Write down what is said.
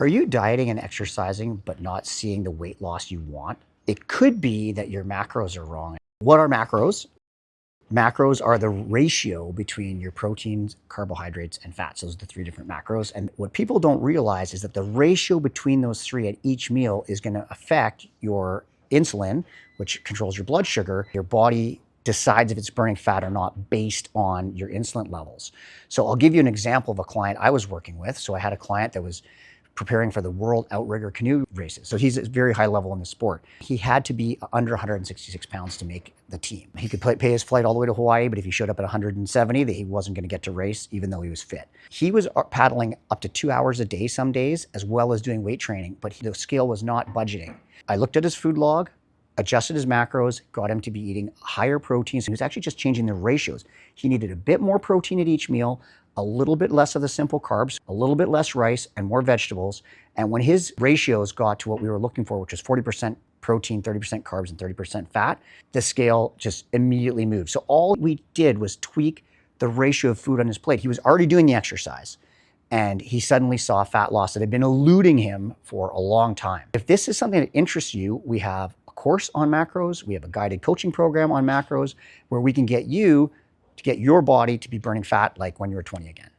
Are you dieting and exercising but not seeing the weight loss you want? It could be that your macros are wrong. What are macros? Macros are the ratio between your proteins, carbohydrates, and fats. Those are the three different macros. And what people don't realize is that the ratio between those three at each meal is going to affect your insulin, which controls your blood sugar. Your body decides if it's burning fat or not based on your insulin levels. So I'll give you an example of a client I was working with. So I had a client that was preparing for the World Outrigger canoe races. So he's at a very high level in the sport. He had to be under 166 pounds to make the team. He could pay his flight all the way to Hawaii, but if he showed up at 170, he wasn't going to get to race, even though he was fit. He was paddling up to 2 hours a day some days, as well as doing weight training, but the scale was not budgeting. I looked at his food log, adjusted his macros, got him to be eating higher proteins. He was actually just changing the ratios. He needed a bit more protein at each meal, a little bit less of the simple carbs, a little bit less rice, and more vegetables. And when his ratios got to what we were looking for, which was 40% protein, 30% carbs, and 30% fat, the scale just immediately moved. So all we did was tweak the ratio of food on his plate. He was already doing the exercise, and he suddenly saw fat loss that had been eluding him for a long time. If this is something that interests you, we have a course on macros. We have a guided coaching program on macros where we can get you to get your body to be burning fat like when you were 20 again.